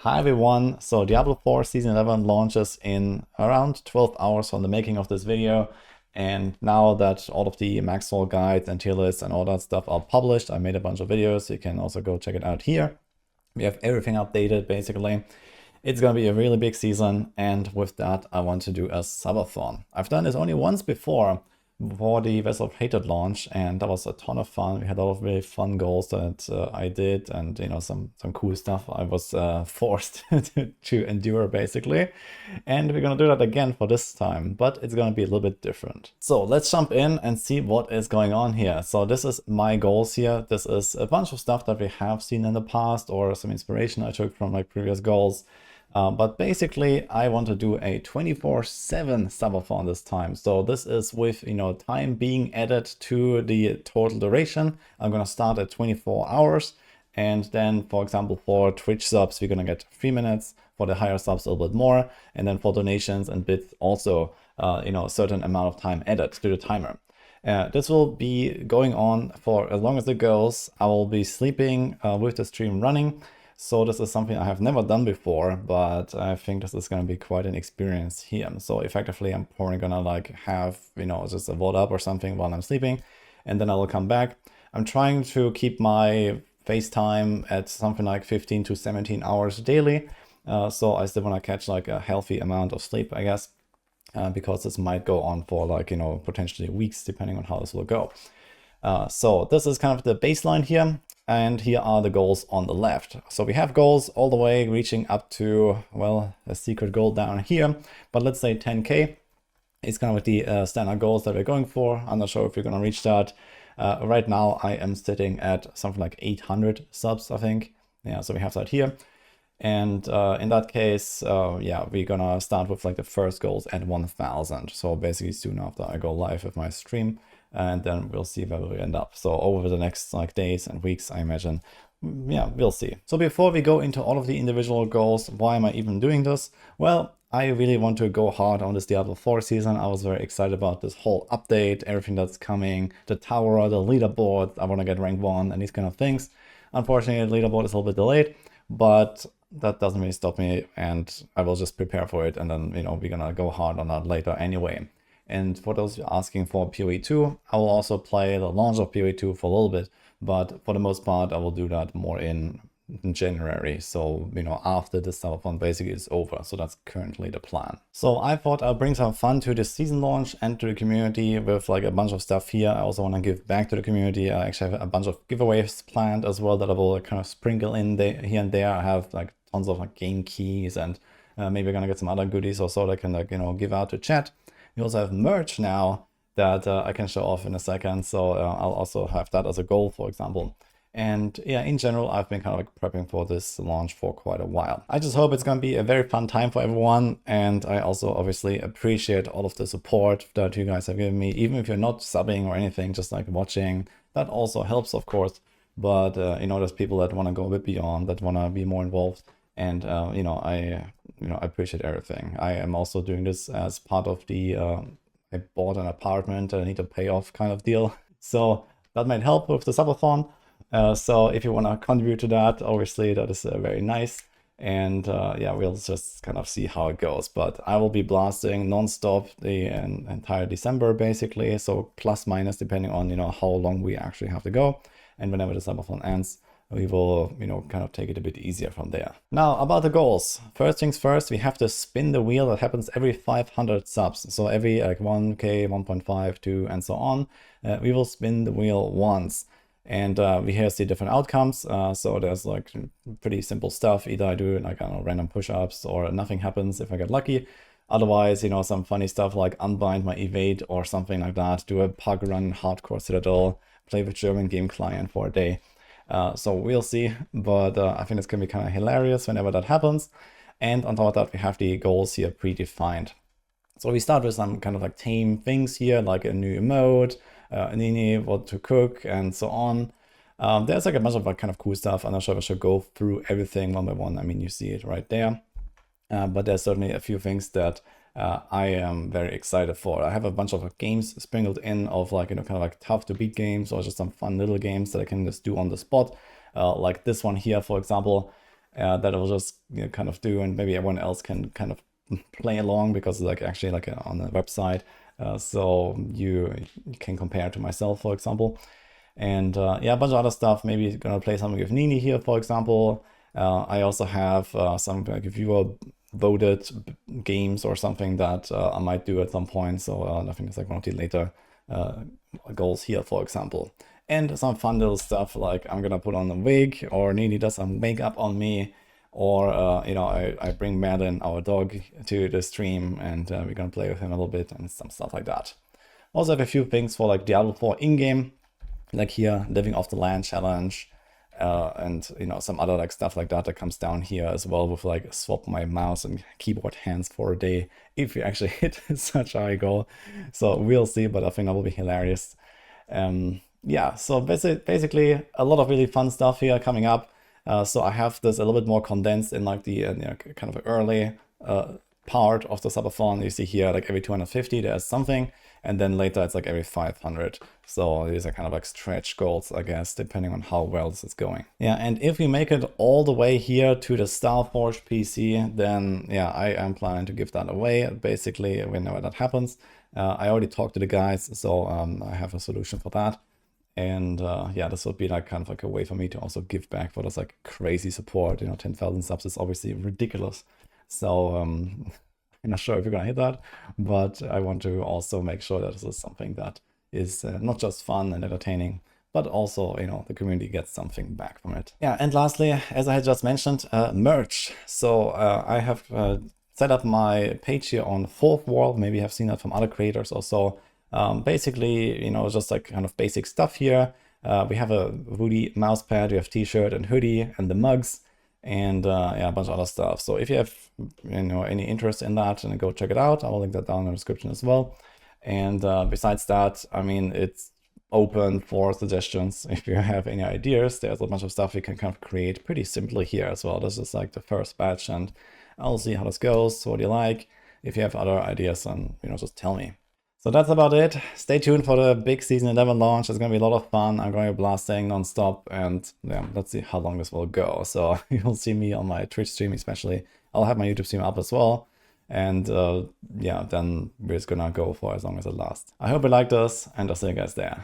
Hi everyone, so Diablo 4 Season 11 launches in around 12 hours from the making of this video. And now that all of the max level guides and tier lists and all that stuff are published, I made a bunch of videos. You can also go check it out here. We have everything updated basically. It's gonna be a really big season, and with that I want to do a subathon. I've done this only once before the Vessel of Hatred launch, and that was a ton of fun. We had a lot of really fun goals that I did, and some cool stuff I was forced to endure basically. And we're gonna do that again for this time, but it's gonna be a little bit different. So let's jump in and see what is going on here. So this is my goals here. This is a bunch of stuff that we have seen in the past, or some inspiration I took from my previous goals. But basically, I want to do a 24/7 subathon this time. So this is with, time being added to the total duration. I'm going to start at 24 hours. And then, for example, for Twitch subs, we're going to get 3 minutes. For the higher subs, a little bit more. And then for donations and bits, also, a certain amount of time added to the timer. This will be going on for as long as it goes. I will be sleeping with the stream running. So this is something I have never done before, but I think this is going to be quite an experience here. So effectively, I'm probably going to have, just a vote up or something while I'm sleeping, and then I will come back. I'm trying to keep my FaceTime at something like 15 to 17 hours daily. So I still want to catch a healthy amount of sleep, I guess, because this might go on for potentially weeks, depending on how this will go. So this is kind of the baseline here. And here are the goals on the left. So we have goals all the way reaching up to, well, a secret goal down here. But let's say 10K is kind of the standard goals that we're going for. I'm not sure if we're going to reach that. Right now, I am sitting at something like 800 subs, I think. Yeah, so we have that here. And in that case, yeah, we're going to start with the first goals at 1000. So basically soon after I go live with my stream. And then we'll see where we end up. So over the next days and weeks, I imagine, yeah, we'll see. So before we go into all of the individual goals, why am I even doing this? Well, I really want to go hard on this Diablo 4 season. I was very excited about this whole update, everything that's coming, the tower, the leaderboard. I want to get rank 1 and these kind of things. Unfortunately, the leaderboard is a little bit delayed, but that doesn't really stop me, and I will just prepare for it, and then, we're gonna go hard on that later anyway. And for those asking for PoE 2, I will also play the launch of PoE 2 for a little bit, but for the most part, I will do that more in January. So, after the subathon basically is over. So that's currently the plan. So I thought I'll bring some fun to the season launch and to the community with a bunch of stuff here. I also want to give back to the community. I actually have a bunch of giveaways planned as well that I will kind of sprinkle in there, here and there. I have tons of game keys, and maybe we're gonna get some other goodies or so that I can give out to chat. We also have merch now that I can show off in a second. So I'll also have that as a goal, for example. And yeah, in general, I've been kind of prepping for this launch for quite a while. I just hope it's going to be a very fun time for everyone. And I also obviously appreciate all of the support that you guys have given me, even if you're not subbing or anything, just watching. That also helps, of course. But, there's people that want to go a bit beyond, that want to be more involved. And, I appreciate everything. I am also doing this as part of the, I bought an apartment and I need to pay off kind of deal. So that might help with the subathon. So if you want to contribute to that, obviously that is very nice. And yeah, we'll just kind of see how it goes. But I will be blasting nonstop the entire December, basically. So plus minus, depending on, how long we actually have to go. And whenever the subathon ends, we will, kind of take it a bit easier from there. Now, about the goals. First things first, we have to spin the wheel. That happens every 500 subs. So every 1K, 1.5, 2, and so on. We will spin the wheel once. And we here see different outcomes. So there's pretty simple stuff. Either I do random push-ups, or nothing happens if I get lucky. Otherwise, some funny stuff like unbind my evade or something like that. Do a pug run hardcore citadel. Play with German game client for a day. So we'll see, but I think it's going to be kind of hilarious whenever that happens. And on top of that, we have the goals here predefined. So we start with some kind of tame things here, like a new emote, Nini, what to cook, and so on. There's a bunch of kind of cool stuff. I'm not sure if I should go through everything one by one. I mean, you see it right there. But there's certainly a few things that I am very excited for. I have a bunch of games sprinkled in of kind of tough to beat games, or just some fun little games that I can just do on the spot. Like this one here, for example. that I'll just kind of do, and maybe everyone else can kind of play along, because it's like actually like on the website, so you can compare to myself, for example. And yeah, a bunch of other stuff. Maybe gonna play something with Nini here, for example. I also have some like viewer voted games or something that I might do at some point. So I think it's like one of the later goals here, for example. And some fun little stuff, like I'm gonna put on a wig, or Nini does some makeup on me, or you know, I bring Madeline, our dog, to the stream, and we're gonna play with him a little bit and some stuff like that. Also have a few things for like Diablo 4 in-game, like here, living off the land challenge, and you know, some other like stuff like that comes down here as well, with like swap my mouse and keyboard hands for a day if you actually hit such a high goal. So we'll see, but I think that will be hilarious. Yeah, so basically a lot of really fun stuff here coming up. So I have this a little bit more condensed in like the you know, kind of early part of the subathon. You see here, like every 250 there's something, and then later it's like every 500. So these are kind of like stretch goals, I guess, depending on how well this is going. Yeah, and if we make it all the way here to the Starforged PC, then yeah, I am planning to give that away, basically, whenever that happens. I already talked to the guys, so I have a solution for that. And yeah, this would be like kind of like a way for me to also give back for this like crazy support. You know, 10,000 subs is obviously ridiculous. So I'm not sure if you're gonna hit that, but I want to also make sure that this is something that is not just fun and entertaining, but also, you know, the community gets something back from it. Yeah, and lastly, as I had just mentioned, merch. So I have set up my page here on Fourth Wall. Maybe you have seen that from other creators or so. Basically, you know, just like kind of basic stuff here. We have a Woody mouse pad, we have t-shirt and hoodie and the mugs, and yeah, a bunch of other stuff. So if you have, you know, any interest in that, then go check it out. I will link that down in the description as well. And besides that, I mean, it's open for suggestions. If you have any ideas, there's a bunch of stuff you can kind of create pretty simply here as well. This is like the first batch, and I'll see how this goes. What do you like? If you have other ideas, then, you know, just tell me. So that's about it. Stay tuned for the big Season 11 launch. It's going to be a lot of fun. I'm going to be blasting non-stop, and yeah, let's see how long this will go. So you'll see me on my Twitch stream especially. I'll have my YouTube stream up as well. And yeah, then we're just going to go for as long as it lasts. I hope you like this, and I'll see you guys there.